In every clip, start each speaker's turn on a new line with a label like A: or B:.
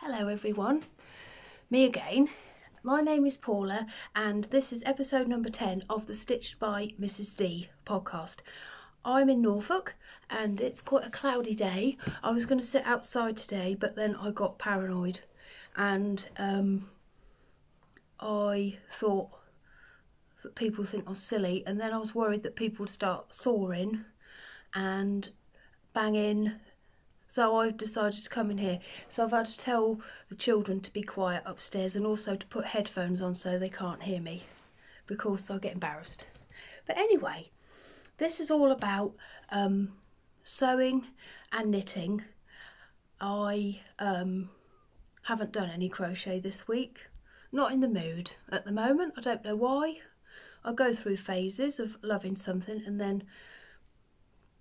A: Hello everyone, me again. My name is Paula and this is episode number 10 of the Stitched by Mrs D podcast. I'm in Norfolk and it's quite a cloudy day. I was going to sit outside today but then I got paranoid and I thought that people think I'm silly, and then I was worried that people would start sawing and banging. So I've decided to come in here. So I've had to tell the children to be quiet upstairs and also to put headphones on so they can't hear me because I'll get embarrassed. But anyway, this is all about sewing and knitting. I haven't done any crochet this week. Not in the mood at the moment. I don't know why. I go through phases of loving something and then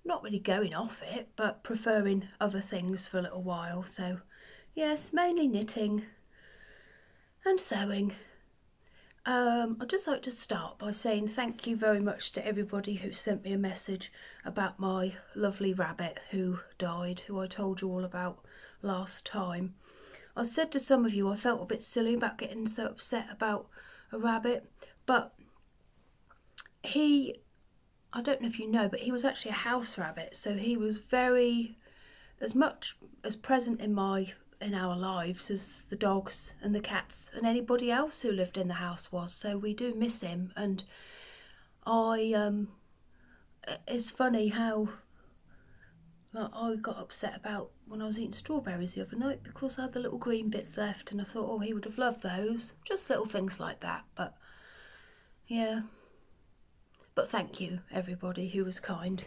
A: not really going off it, but preferring other things for a little while. So yes, mainly knitting and sewing. I'd just like to start by saying thank you very much to everybody who sent me a message about my lovely rabbit who died, who I told you all about last time. I said to some of you I felt a bit silly about getting so upset about a rabbit, but I don't know if you know, but he was actually a house rabbit, so he was very, as much as present in our lives as the dogs and the cats and anybody else who lived in the house was. So we do miss him, and it's funny how I got upset about when I was eating strawberries the other night because I had the little green bits left, and I thought, oh, he would have loved those. Just little things like that, but yeah. But thank you everybody who was kind,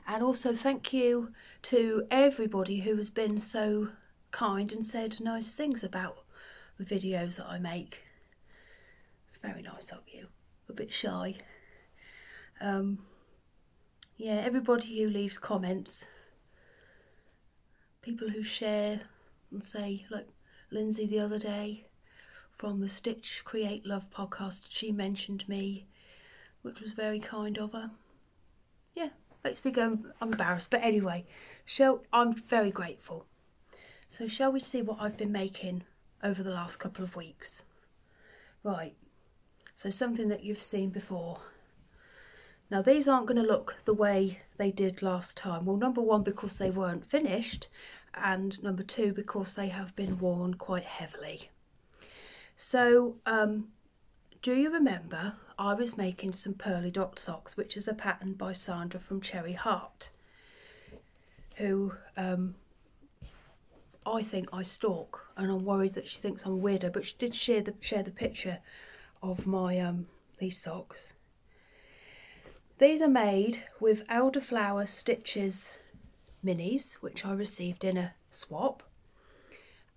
A: and also thank you to everybody who has been so kind and said nice things about the videos that I make. It's very nice of you. A bit shy. Yeah, everybody who leaves comments, people who share and say, like Lindsay the other day from the Stitch Create Love podcast, she mentioned me, which was very kind of her. Yeah, makes me go, I'm embarrassed. But anyway, I'm very grateful. So shall we see what I've been making over the last couple of weeks? Right, so something that you've seen before. Now these aren't going to look the way they did last time. Well, number one, because they weren't finished, and number two, because they have been worn quite heavily. So, do you remember I was making some Pearly Dot Socks, which is a pattern by Sandra from Cherry Heart, who I think I stalk, and I'm worried that she thinks I'm a weirdo, but she did share the picture of my these socks. These are made with elderflower stitches minis, which I received in a swap,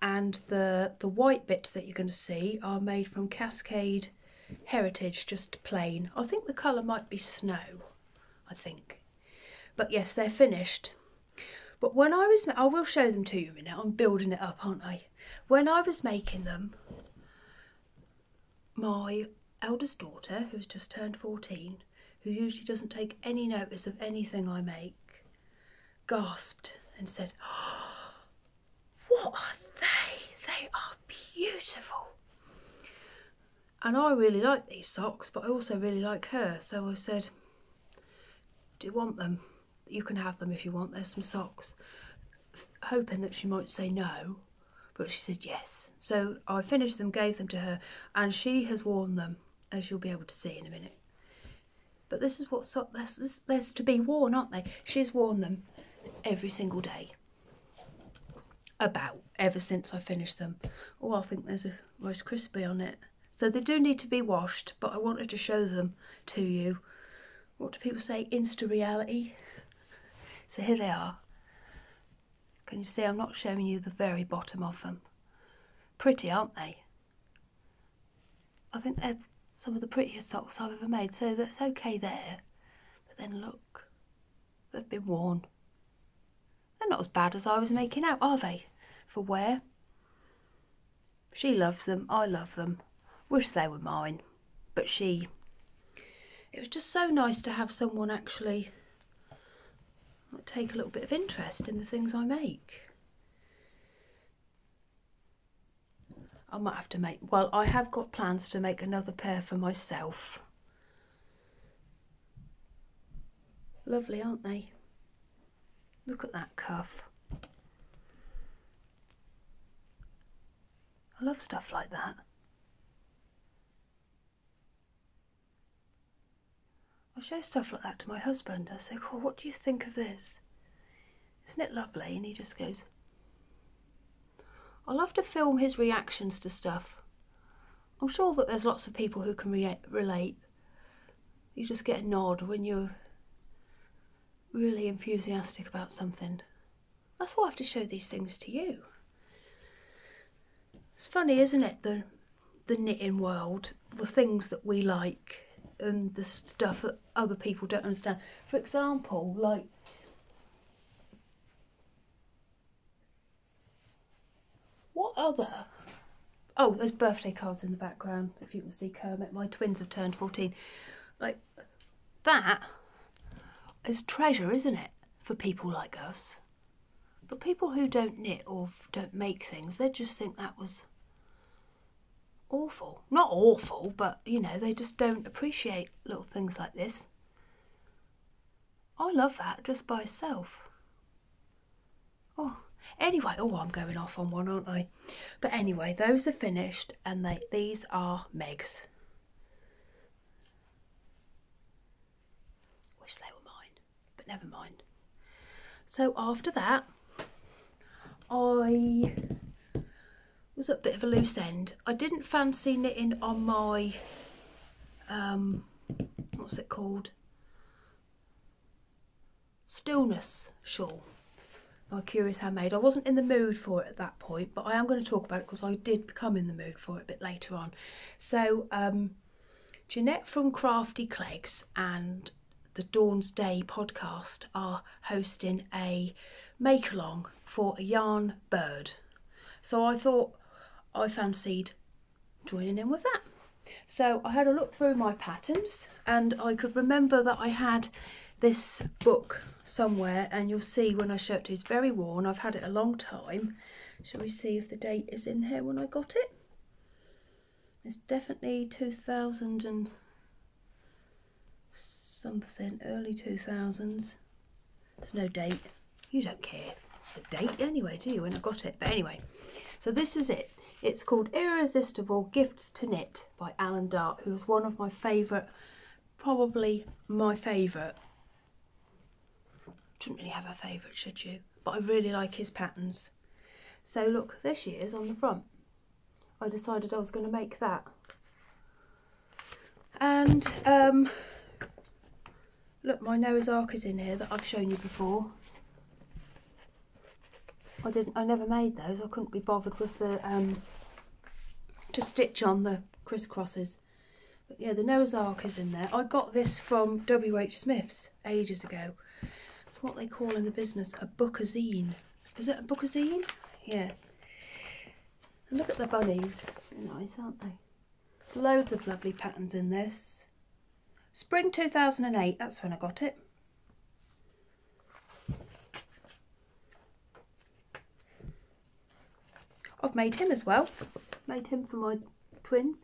A: and the white bits that you're going to see are made from Cascade Heritage, just plain. I think the colour might be snow, I think. But yes, they're finished. But when I will show them to you in a minute. I'm building it up, aren't I? When I was making them, my eldest daughter, who's just turned 14, who usually doesn't take any notice of anything I make, gasped and said, oh, what are they? They are beautiful. And I really like these socks, but I also really like her. So I said, do you want them? You can have them if you want. There's some socks. Hoping that she might say no, but she said yes. So I finished them, gave them to her, and she has worn them, as you'll be able to see in a minute. But this is what there's to be worn, aren't they? She's worn them every single day. About ever since I finished them. Oh, I think there's a Rice Krispie on it. So they do need to be washed, but I wanted to show them to you. What do people say? Insta reality. So here they are. Can you see I'm not showing you the very bottom of them? Pretty, aren't they? I think they're some of the prettiest socks I've ever made, so that's okay there. But then look, they've been worn. They're not as bad as I was making out, are they? For wear. She loves them, I love them. Wish they were mine, but it was just so nice to have someone actually take a little bit of interest in the things I make. I might have to make, well, I have got plans to make another pair for myself. Lovely, aren't they? Look at that cuff. I love stuff like that. I show stuff like that to my husband. I say, oh, what do you think of this? Isn't it lovely? And he just goes. I love to film his reactions to stuff. I'm sure that there's lots of people who can relate. You just get a nod when you're really enthusiastic about something. That's why I have to show these things to you. It's funny, isn't it, the knitting world, the things that we like and the stuff that other people don't understand. For example, like, what other... Oh, there's birthday cards in the background, if you can see Kermit. My twins have turned 14. Like, that is treasure, isn't it, for people like us? But people who don't knit or don't make things, they just think that was awful. Not awful, but, you know, they just don't appreciate little things like this. I love that just by itself. Oh, anyway, oh, I'm going off on one, aren't I? But anyway, those are finished, and these are Meg's. Wish they were mine, but never mind. So after that, I was at a bit of a loose end. I didn't fancy knitting on my, what's it called? Stillness shawl by Curious Handmade. I wasn't in the mood for it at that point, but I am going to talk about it because I did become in the mood for it a bit later on. So, Jeanette from Crafty Clegs and the Dawn's Day podcast are hosting a make-along for a yarn bird. So I thought I fancied joining in with that. So I had a look through my patterns and I could remember that I had this book somewhere, and you'll see when I show it to you, it's very worn. I've had it a long time. Shall we see if the date is in here when I got it? It's definitely 2000 and something, early 2000s. There's no date. You don't care the date anyway, do you, when I got it? But anyway, so this is it. It's called Irresistible Gifts to Knit by Alan Dart, who was one of my favourite, probably my favourite. Shouldn't really have a favourite, should you? But I really like his patterns. So look, there she is on the front. I decided I was going to make that. And look, my Noah's Ark is in here that I've shown you before. I never made those. I couldn't be bothered with the to stitch on the crisscrosses. But yeah, the Noah's Ark is in there. I got this from W.H. Smith's ages ago. It's what they call in the business a bookazine. Is it a bookazine? Yeah. And look at the bunnies. They're nice, aren't they? Loads of lovely patterns in this. Spring 2008, that's when I got it. I've made him as well. Made him for my twins.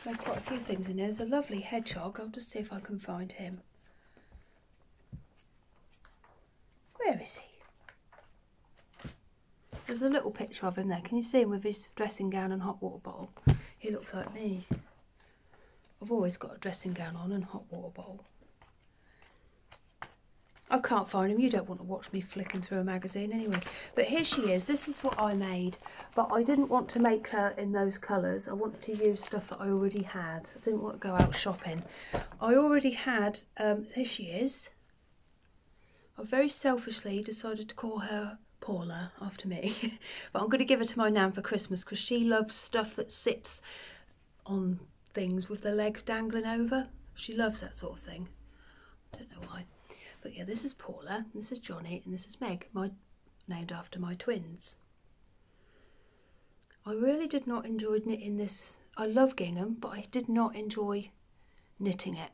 A: Made quite a few things in here. There's a lovely hedgehog. I'll just see if I can find him. Where is he? There's a little picture of him there. Can you see him with his dressing gown and hot water bottle? He looks like me. I've always got a dressing gown on and hot water bottle. I can't find him. You don't want to watch me flicking through a magazine anyway. But here she is. This is what I made. But I didn't want to make her in those colours. I wanted to use stuff that I already had. I didn't want to go out shopping. I already had, here she is. I very selfishly decided to call her Paula after me. But I'm going to give her to my nan for Christmas because she loves stuff that sits on things with the legs dangling over. She loves that sort of thing. I don't know why. But yeah, this is Paula, this is Johnny, and this is Meg, named after my twins. I really did not enjoy knitting this. I love gingham, but I did not enjoy knitting it.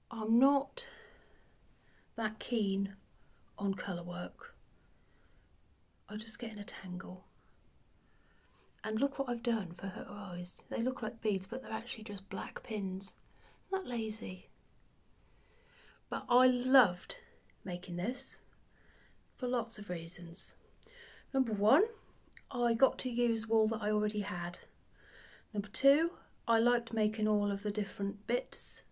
A: I'm not that keen on colour work. I just get in a tangle. And look what I've done for her eyes. They look like beads, but they're actually just black pins. Isn't that lazy? But I loved making this for lots of reasons. Number one, I got to use wool that I already had. Number two, I liked making all of the different bits.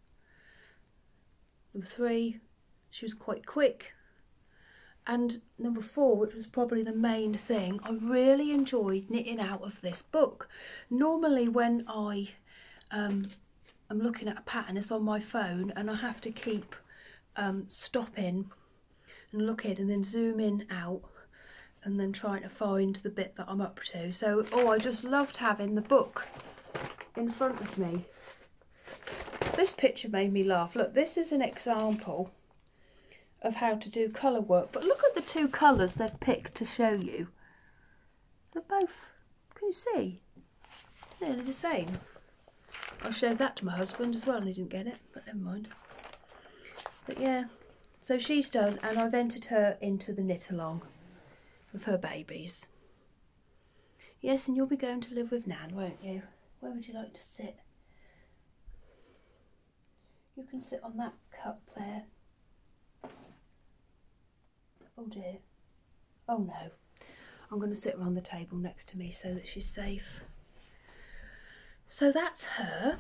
A: Number three, she was quite quick. And number four, which was probably the main thing, I really enjoyed knitting out of this book. Normally when I am looking at a pattern, it's on my phone and I have to keep stopping and looking and then zooming out and then trying to find the bit that I'm up to. So, I just loved having the book in front of me. This picture made me laugh. Look, this is an example of how to do colour work, but look at the two colours they've picked to show you. They're both, can you see, nearly the same. I showed that to my husband as well and he didn't get it, but never mind. But yeah, so she's done, and I've entered her into the knit along with her babies. Yes, and you'll be going to live with Nan, won't you? Where would you like to sit? You can sit on that cup there. Oh dear. Oh no. I'm going to sit her on the table next to me so that she's safe. So that's her.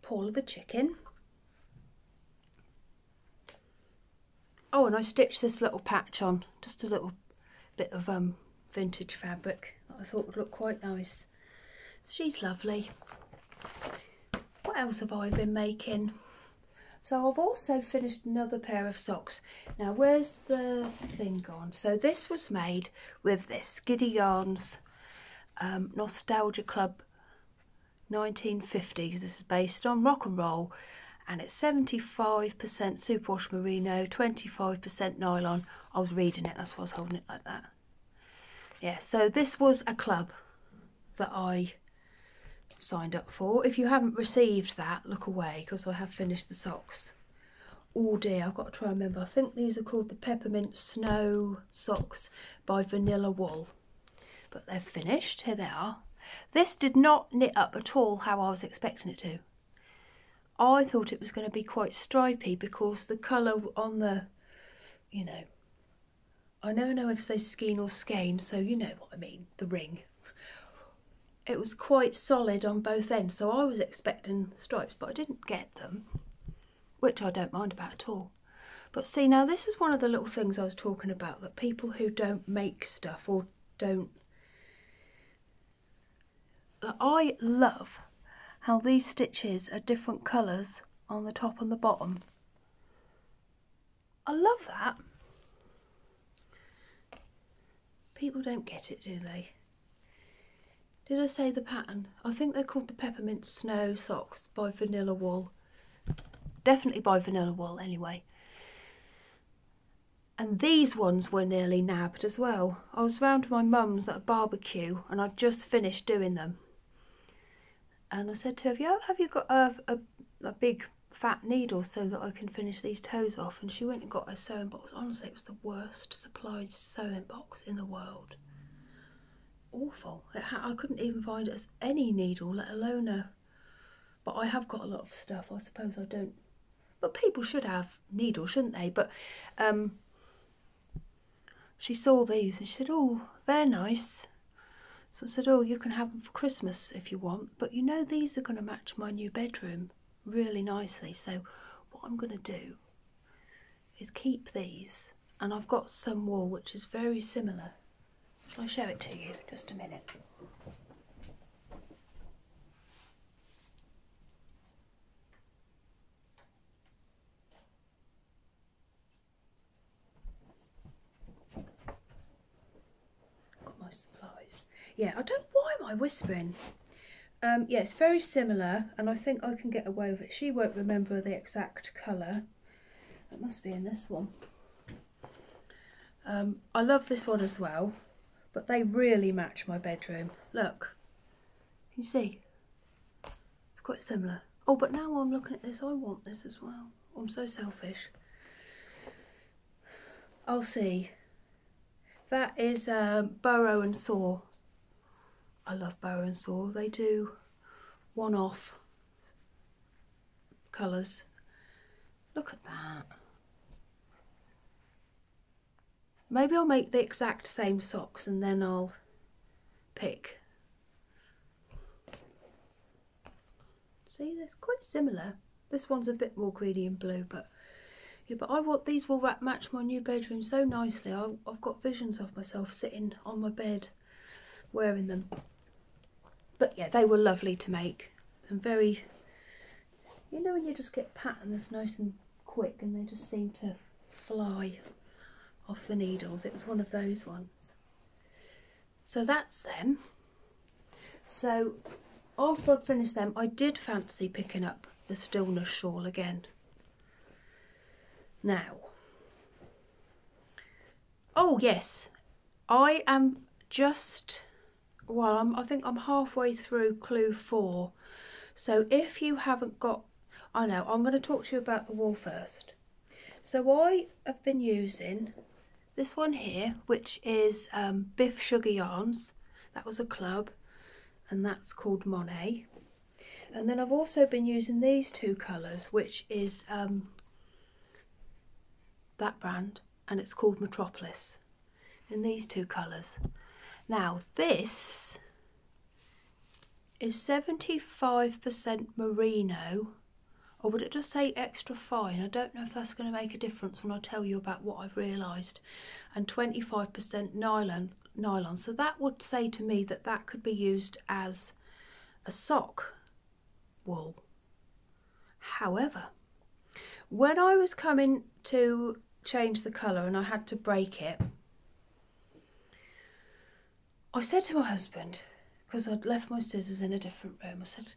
A: Paula the chicken. Oh, and I stitched this little patch on. Just a little bit of vintage fabric that I thought would look quite nice. She's lovely. What else have I been making? So I've also finished another pair of socks. Now where's the thing gone? So this was made with this Giddy Yarns Nostalgia Club 1950s. This is based on rock and roll, and it's 75% superwash merino, 25% nylon. I was reading it, that's why I was holding it like that. Yeah, so this was a club that I signed up for. If you haven't received that, look away, because I have finished the socks. Oh dear, I've got to try and remember. I think these are called the Peppermint Snow Socks by Vanilla Wool. But they're finished, here they are. This did not knit up at all how I was expecting it to. I thought it was going to be quite stripy because the colour on the, you know, I never know if to say skein or skein, so you know what I mean, the ring. It was quite solid on both ends, so I was expecting stripes, but I didn't get them, which I don't mind about at all. But see, now this is one of the little things I was talking about, that people who don't make stuff or don't... I love how these stitches are different colours on the top and the bottom. I love that. People don't get it, do they? Did I say the pattern? I think they're called the Peppermint Snow Socks by Vanilla Wool. Definitely by Vanilla Wool anyway. And these ones were nearly nabbed as well. I was round to my mum's at a barbecue and I'd just finished doing them. And I said to her, have you got a big fat needle so that I can finish these toes off? And she went and got a sewing box. Honestly, it was the worst supplied sewing box in the world. Awful. I couldn't even find it as any needle, let alone a... But I have got a lot of stuff. I suppose I don't... But people should have needles, shouldn't they? But she saw these and she said, oh, they're nice. So I said, oh, you can have them for Christmas if you want. But you know, these are going to match my new bedroom really nicely. So what I'm going to do is keep these. And I've got some wool which is very similar. Shall I show it to you? Just a minute. Got my supplies. Yeah, I don't... Why am I whispering? Yeah, it's very similar, and I think I can get away with it. She won't remember the exact colour. It must be in this one. I love this one as well. But they really match my bedroom. Look, can you see? It's quite similar. Oh, but now I'm looking at this, I want this as well. I'm so selfish. I'll see. That is burrow and saw. I love Bow & Saw. They do one-off colours. Look at that. Maybe I'll make the exact same socks and then I'll pick. See, they're quite similar. This one's a bit more greeny and blue, but yeah, but I want these will match my new bedroom so nicely. I've got visions of myself sitting on my bed wearing them. But yeah, they were lovely to make and very, you know, when you just get a pattern that's nice and quick and they just seem to fly off the needles. It was one of those ones. So that's them. So after I'd finished them, I did fancy picking up the Stillness shawl again. Now, oh yes, I am just, well, I think I'm halfway through clue 4. So if you haven't got, I know, I'm going to talk to you about the wool first. So I have been using this one here, which is Biff Sugar Yarns. That was a club, and that's called Monet. And then I've also been using these two colours, which is that brand, and it's called Metropolis, in these two colours. Now this is 75% merino, or would it just say extra fine? I don't know if that's going to make a difference when I tell you about what I've realised. And 25% nylon. So that would say to me that that could be used as a sock wool. However, when I was coming to change the colour and I had to break it, I said to my husband, because I'd left my scissors in a different room, I said,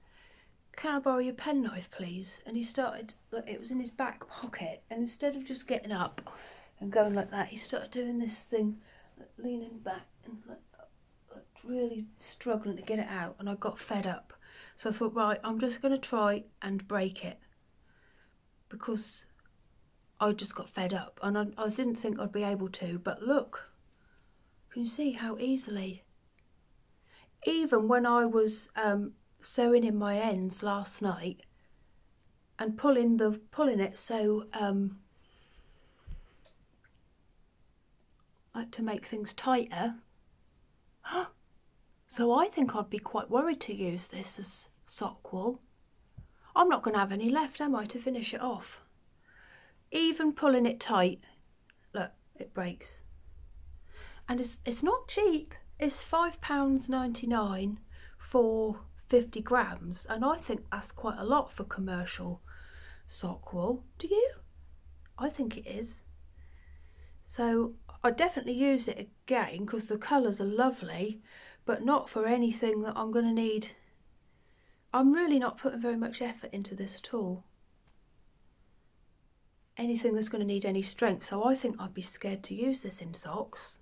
A: "Can I borrow your penknife please?" And he started, like, it was in his back pocket, and instead of just getting up and going like that, he started doing this thing, leaning back and really struggling to get it out, and I got fed up. So I thought, right, I'm just going to try and break it, because I just got fed up, and I didn't think I'd be able to, but look, can you see how easily? Even when I was sewing in my ends last night and pulling it so like to make things tighter. So I think I'd be quite worried to use this as sock wool. I'm not going to have any left, am I, to finish it off? Even pulling it tight, look, it breaks. And it's not cheap. It's £5.99 for 50 grams, and I think that's quite a lot for commercial sock wool. Do you? I think it is. So I'd definitely use it again because the colours are lovely, but not for anything that I'm going to need. I'm really not putting very much effort into this at all. Anything that's going to need any strength, so I think I'd be scared to use this in socks.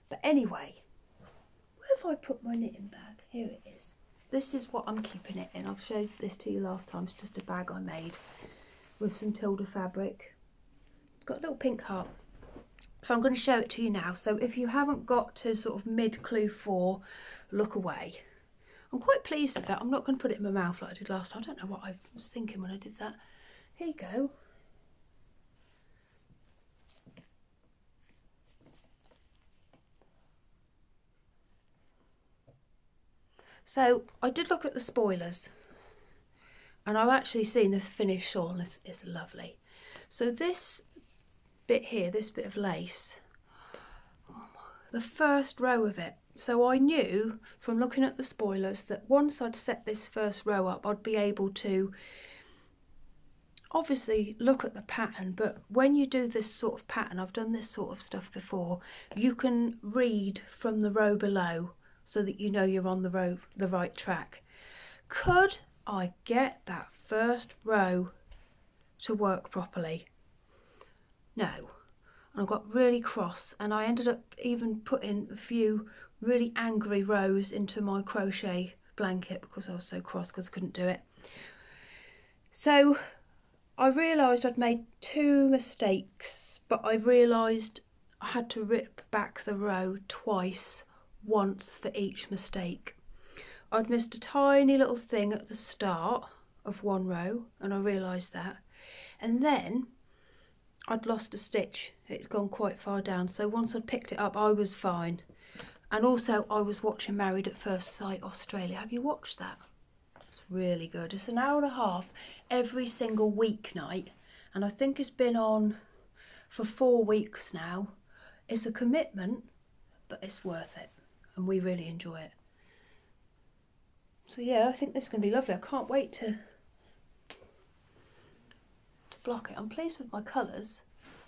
A: But anyway, where have I put my knitting bag? Here it is. This is what I'm keeping it in. I've showed this to you last time. It's just a bag I made with some Tilda fabric. It's got a little pink heart. So I'm going to show it to you now. So if you haven't got to sort of mid clue 4, look away. I'm quite pleased with that. I'm not going to put it in my mouth like I did last time. I don't know what I was thinking when I did that. Here you go. So I did look at the spoilers, and I've actually seen the finished shawl, and it's lovely. So this bit here, this bit of lace, the first row of it, so I knew from looking at the spoilers that once I'd set this first row up, I'd be able to obviously look at the pattern, but when you do this sort of pattern, I've done this sort of stuff before, you can read from the row below so that you know you're on the right track. Could I get that first row to work properly? No. And I got really cross, and I ended up even putting a few really angry rows into my crochet blanket because I was so cross because I couldn't do it. So I realised I'd made 2 mistakes, but I realised I had to rip back the row twice once for each mistake. I'd missed a tiny little thing at the start of one row, and I realised that, and then I'd lost a stitch. It had gone quite far down, so once I'd picked it up I was fine. And also I was watching Married at First Sight Australia. Have you watched that? It's really good. It's an hour and a half every single weeknight, and I think it's been on for 4 weeks now. It's a commitment, but it's worth it, and we really enjoy it. So yeah, I think this is going to be lovely. I can't wait to block it. I'm pleased with my colours.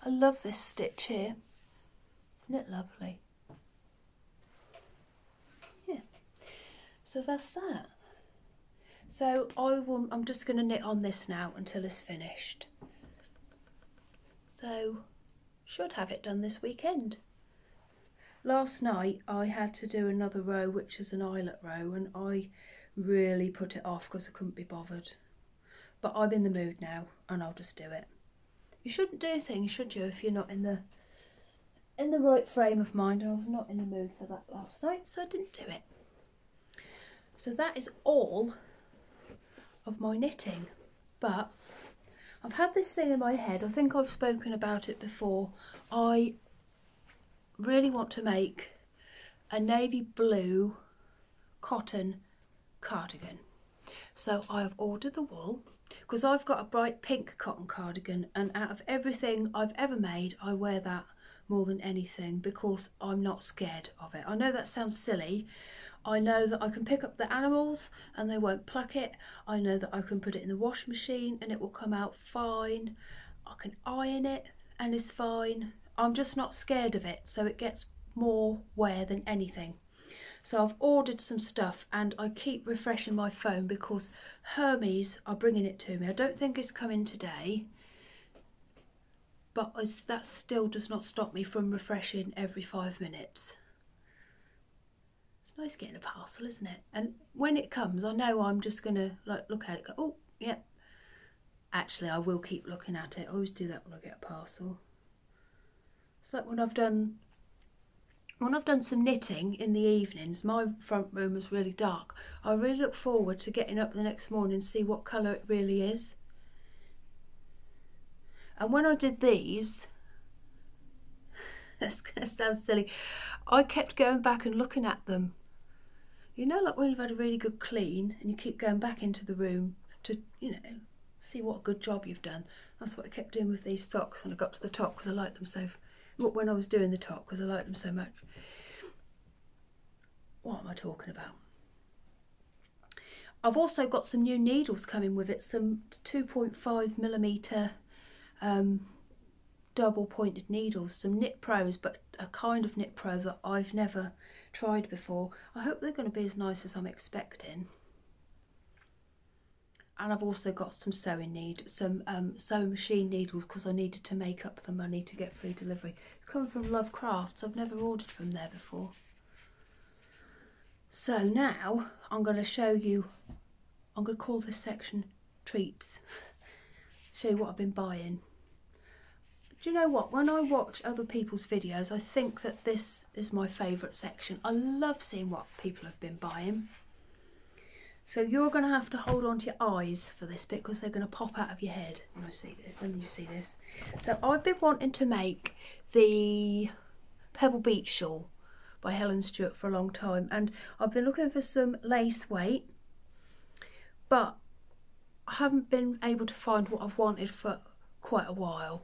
A: I love this stitch here. Isn't it lovely? Yeah. So that's that. So I'm just going to knit on this now until it's finished. So should have it done this weekend. Last night I had to do another row, which is an eyelet row, and I really put it off because I couldn't be bothered. But I'm in the mood now, and I'll just do it. You shouldn't do things, should you, if you're not in the right frame of mind, and I was not in the mood for that last night, so I didn't do it. So that is all of my knitting. But I've had this thing in my head, I think I've spoken about it before. I really want to make a navy blue cotton cardigan. So I have ordered the wool, because I've got a bright pink cotton cardigan, and out of everything I've ever made, I wear that more than anything because I'm not scared of it. I know that sounds silly. I know that I can pick up the animals and they won't pluck it. I know that I can put it in the washing machine and it will come out fine. I can iron it and it's fine. I'm just not scared of it, so it gets more wear than anything. So I've ordered some stuff, and I keep refreshing my phone because Hermes are bringing it to me. I don't think it's coming today, but that still does not stop me from refreshing every 5 minutes. It's nice getting a parcel, isn't it? And when it comes, I know I'm just going to like look at it, go, oh, yeah. Actually, I will keep looking at it. I always do that when I get a parcel. It's like when I've done some knitting in the evenings, my front room is really dark. I really look forward to getting up the next morning and see what colour it really is. And when I did these, that's going to sound silly, I kept going back and looking at them. You know, like when you've had a really good clean and you keep going back into the room to, you know, see what a good job you've done. That's what I kept doing with these socks when I got to the top, because I liked them so, when I was doing the top, because I liked them so much. What am I talking about? I've also got some new needles coming with it, some 2.5mm double pointed needles, some Knit Pros, but a kind of Knit Pro that I've never tried before. I hope they're going to be as nice as I'm expecting. And I've also got some sewing machine needles, because I needed to make up the money to get free delivery. It's coming from Love Crafts. I've never ordered from there before. So now I'm going to show you, I'm going to call this section treats. Show you what I've been buying. Do you know what? When I watch other people's videos, I think that this is my favourite section. I love seeing what people have been buying. So you're going to have to hold on to your eyes for this bit, because they're going to pop out of your head when you see this. So I've been wanting to make the Pebble Beach Shawl by Helen Stewart for a long time, and I've been looking for some lace weight, but I haven't been able to find what I've wanted for quite a while.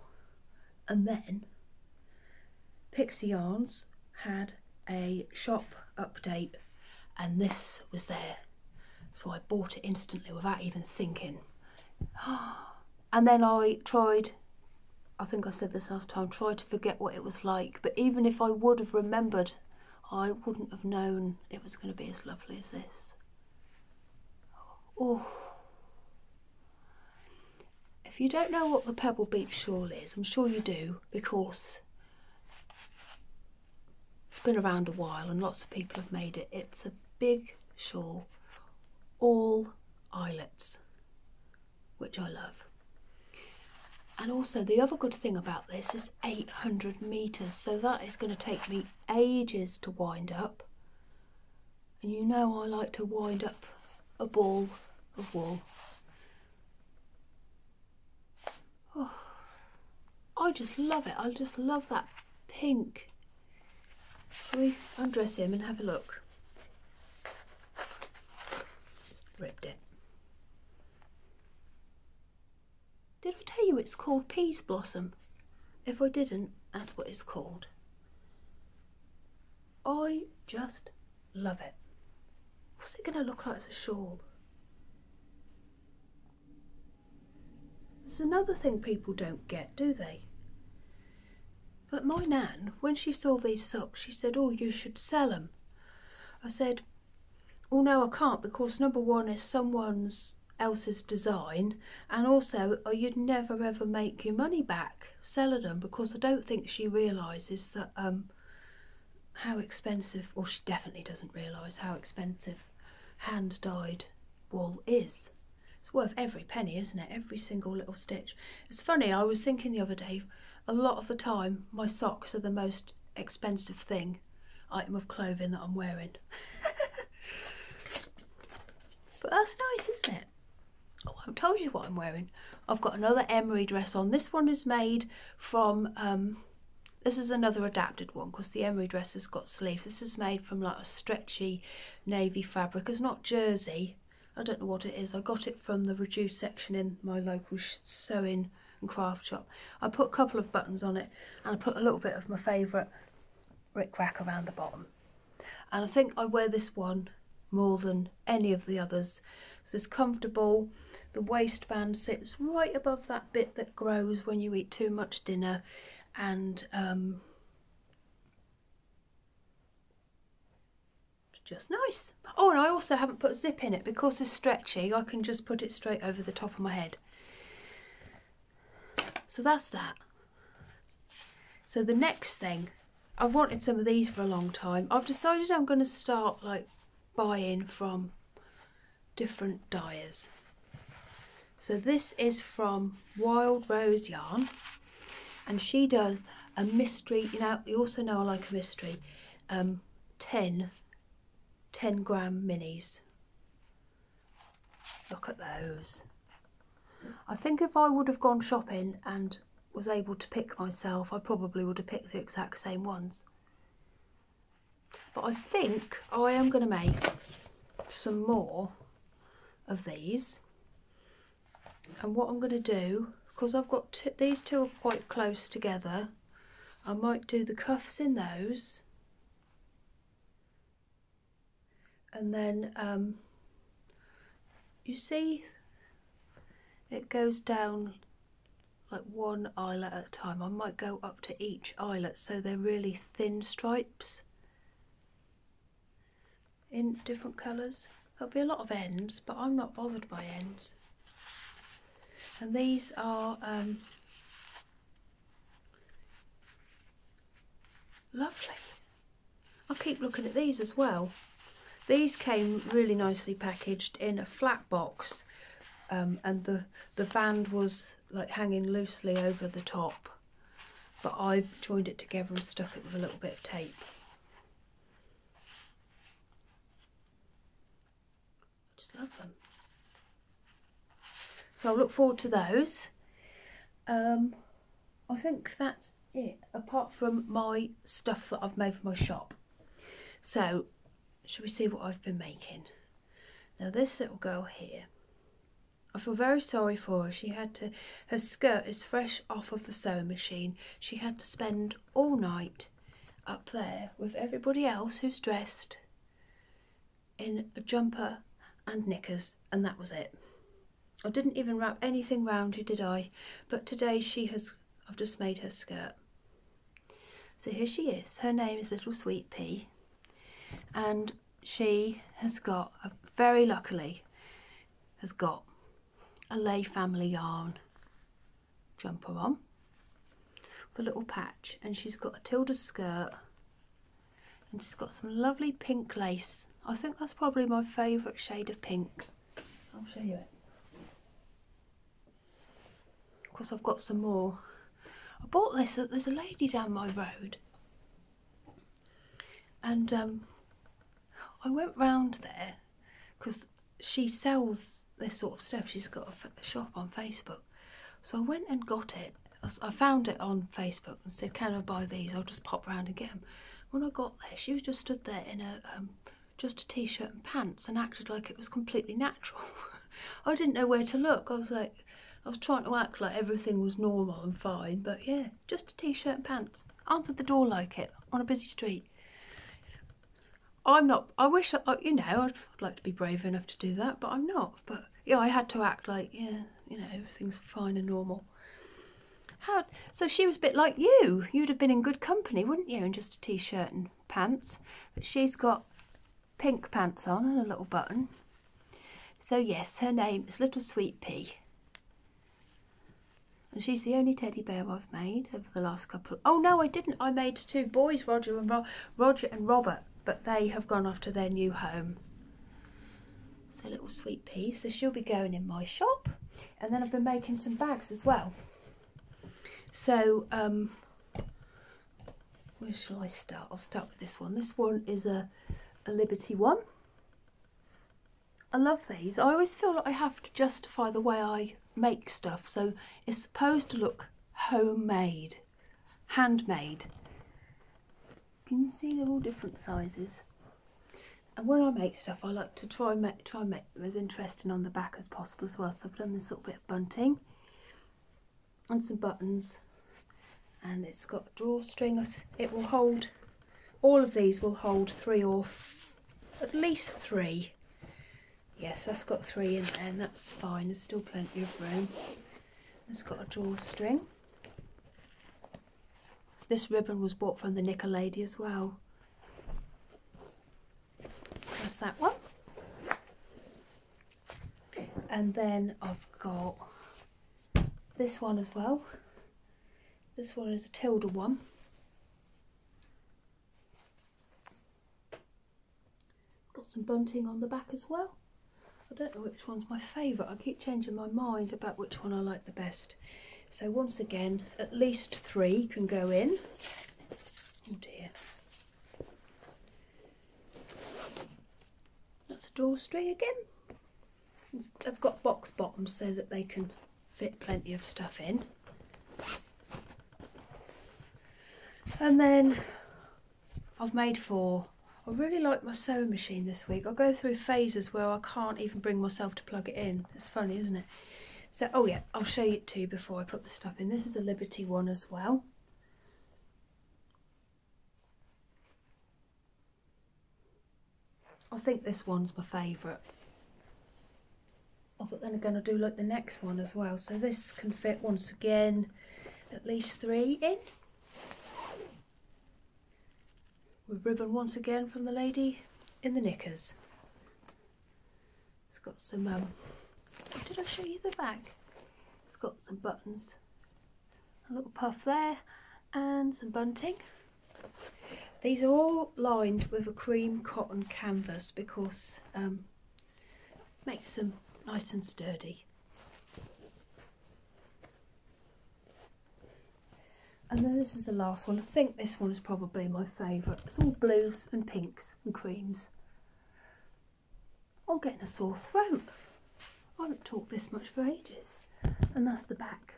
A: And then Pixie Yarns had a shop update and this was there. So I bought it instantly without even thinking. And then I tried, I think I said this last time, tried to forget what it was like. But even if I would have remembered, I wouldn't have known it was going to be as lovely as this. Oh. If you don't know what the Pebble Beach Shawl is, I'm sure you do, because it's been around a while and lots of people have made it. It's a big shawl, all eyelets, which I love. And also the other good thing about this is 800 meters, so that is going to take me ages to wind up. And you know I like to wind up a ball of wool. Oh, I just love it. I just love that pink. Shall we undress him and have a look? Ripped it. Did I tell you it's called Peas Blossom? If I didn't, that's what it's called. I just love it. What's it going to look like as a shawl? It's another thing people don't get, do they? But my nan, when she saw these socks, she said, oh, you should sell them. I said, oh no, I can't, because number one is someone else's design, and also you'd never ever make your money back selling them, because I don't think she realises that how expensive, or she definitely doesn't realise how expensive hand-dyed wool is. It's worth every penny, isn't it? Every single little stitch. It's funny, I was thinking the other day, a lot of the time my socks are the most expensive item of clothing that I'm wearing. But that's nice, isn't it? Oh, I haven't told you what I'm wearing. I've got another emery dress on. This one is made from, this is another adapted one, because the emery dress has got sleeves. This is made from like a stretchy navy fabric. It's not jersey. I don't know what it is. I got it from the reduced section in my local sewing and craft shop. I put a couple of buttons on it, and I put a little bit of my favourite ric-rac around the bottom. And I think I wear this one more than any of the others. So it's comfortable. The waistband sits right above that bit that grows when you eat too much dinner, and it's just nice. Oh, and I also haven't put a zip in it because it's stretchy. I can just put it straight over the top of my head. So that's that. So the next thing, I've wanted some of these for a long time. I've decided I'm going to start like buying from different dyers. So this is from Wild Rose Yarn, and she does a mystery, you also know I like a mystery, 10 gram minis. Look at those. I think if I would have gone shopping and was able to pick myself, I probably would have picked the exact same ones. But I think I am going to make some more of these. And what I'm going to do, because I've got these two are quite close together, I might do the cuffs in those. And then, you see, it goes down like one eyelet at a time. I might go up to each eyelet so they're really thin stripes in different colours. There'll be a lot of ends, but I'm not bothered by ends. And these are lovely. I'll keep looking at these as well. These came really nicely packaged in a flat box, and the band was like hanging loosely over the top, but I joined it together and stuck it with a little bit of tape. Just love them. So I'll look forward to those. I think that's it, apart from my stuff that I've made for my shop. So, shall we see what I've been making? Now this little girl here, I feel very sorry for her. She had to, her skirt is fresh off of the sewing machine. She had to spend all night up there with everybody else who's dressed in a jumper and knickers, and that was it. I didn't even wrap anything round you, did I? But today I've just made her skirt. So here she is. Her name is Little Sweet Pea, and she has got, very luckily, has got a Lay Family Yarn jumper on with a little patch, and she's got a Tilda skirt, and she's got some lovely pink lace. I think that's probably my favourite shade of pink. I'll show you it. Of course I've got some more. I bought this, there's a lady down my road, and I went round there because she sells this sort of stuff. She's got a shop on Facebook. So I went and got it. I found it on Facebook and said, can I buy these? I'll just pop round and get them. When I got there, she was just stood there in just a t-shirt and pants and acted like it was completely natural. I didn't know where to look. I was trying to act like everything was normal and fine, but yeah, just a t-shirt and pants. Answered the door like it on a busy street. I'm not. I wish, you know, I'd like to be brave enough to do that, but I'm not. But yeah, I had to act like, yeah, you know, everything's fine and normal. So she was a bit like you. You'd have been in good company, wouldn't you, in just a t-shirt and pants? But she's got pink pants on and a little button. So yes, her name is Little Sweet Pea. And she's the only teddy bear I've made over the last couple. Oh no, I didn't. I made 2 boys, Roger and Robert, but they have gone off to their new home. So Little Sweet Pea, so she'll be going in my shop. And then I've been making some bags as well. So where shall I start? I'll start with this one. This one is a Liberty one. I love these. I always feel like I have to justify the way I make stuff, so it's supposed to look homemade, handmade. Can you see they're all different sizes? And when I make stuff, I like to try and make them as interesting on the back as possible as well. So I've done this little bit of bunting and some buttons, and it's got a drawstring. It will hold, all of these will hold 3 or at least 3. Yes, that's got 3 in there, and that's fine. There's still plenty of room. It's got a drawstring. This ribbon was bought from the Knicker Lady as well. That's that one. And then I've got this one as well. This one is a Tilda one. Got some bunting on the back as well. I don't know which one's my favourite. I keep changing my mind about which one I like the best. So once again, at least 3 can go in. Oh dear. That's a drawstring again. I've got box bottoms so that they can fit plenty of stuff in. And then I've made 4. I really like my sewing machine this week. I go through phases where I can't even bring myself to plug it in. It's funny, isn't it? So, oh yeah, I'll show you 2 before I put the stuff in. This is a Liberty one as well. I think this one's my favourite. Oh, but then I'm going to do like the next one as well. So this can fit, once again, at least 3 in. With ribbon once again from the lady in the knickers. It's got some, did I show you the back? It's got some buttons, a little puff there, and some bunting. These are all lined with a cream cotton canvas because makes them nice and sturdy. And then this is the last one. I think this one is probably my favourite. It's all blues and pinks and creams. I'm getting a sore throat. I haven't talked this much for ages. And that's the back.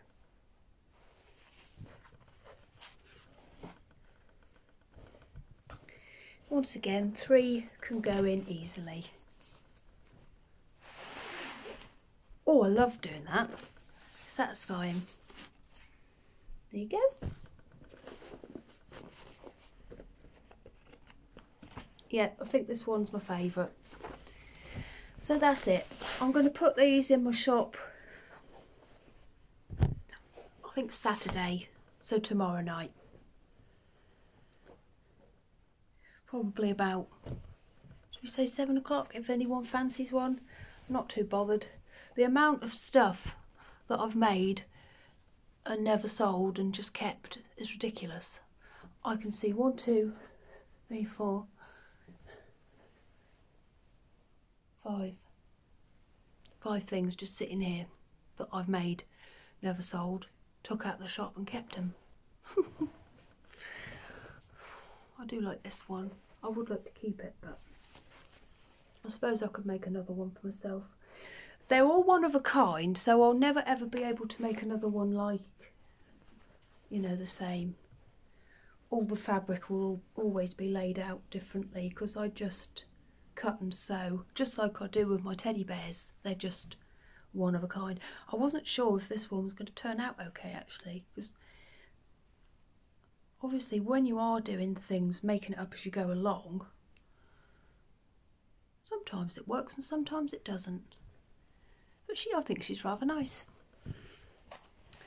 A: Once again, 3 can go in easily. Oh, I love doing that. Satisfying. There you go. Yeah, I think this one's my favourite. So that's it. I'm going to put these in my shop, I think Saturday, so tomorrow night. Probably about, should we say 7 o'clock if anyone fancies one? I'm not too bothered. The amount of stuff that I've made and never sold and just kept is ridiculous. I can see 1, 2, 3, 4, 5 things just sitting here that I've made, never sold, took out the shop and kept them. I do like this one. I would like to keep it, but I suppose I could make another one for myself. They're all one of a kind, so I'll never ever be able to make another one like, you know, the same. All the fabric will always be laid out differently because I just cut and sew, just like I do with my teddy bears. They're just one of a kind. I wasn't sure if this one was going to turn out okay actually, because obviously when you are doing things, making it up as you go along, sometimes it works and sometimes it doesn't. But I think she's rather nice.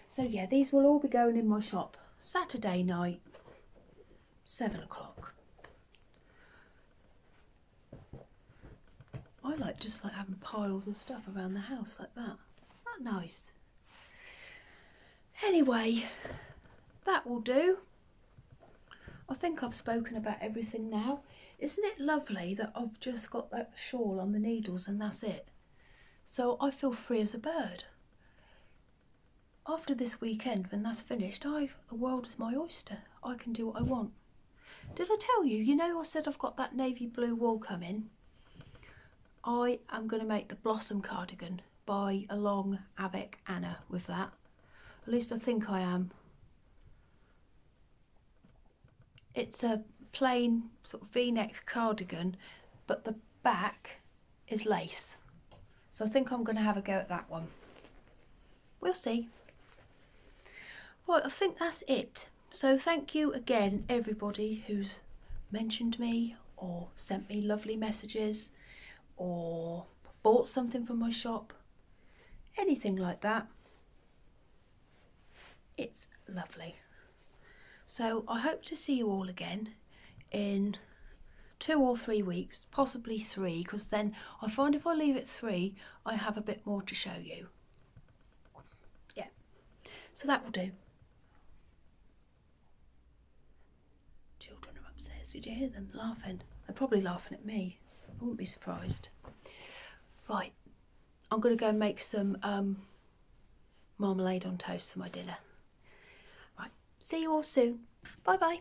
A: So yeah, these will all be going in my shop Saturday night, 7 o'clock. I just like having piles of stuff around the house like that. Isn't that nice? Anyway, that will do. I think I've spoken about everything now. Isn't it lovely that I've just got that shawl on the needles and that's it? So I feel free as a bird. After this weekend, when that's finished, the world is my oyster. I can do what I want. Did I tell you? You know I said I've got that navy blue wool coming? I am going to make the Blossom cardigan by Along Avec Anna with that. At least I think I am. It's a plain sort of V-neck cardigan, but the back is lace. So I think I'm going to have a go at that one. We'll see. Right, I think that's it. So thank you again, everybody who's mentioned me or sent me lovely messages or bought something from my shop. Anything like that. It's lovely. So I hope to see you all again in 2 or 3 weeks, possibly 3, because then I find if I leave it 3, I have a bit more to show you. Yeah, so that will do. Children are upstairs. Did you hear them laughing? They're probably laughing at me. I wouldn't be surprised. Right, I'm going to go and make some marmalade on toast for my dinner. Right, see you all soon. Bye bye.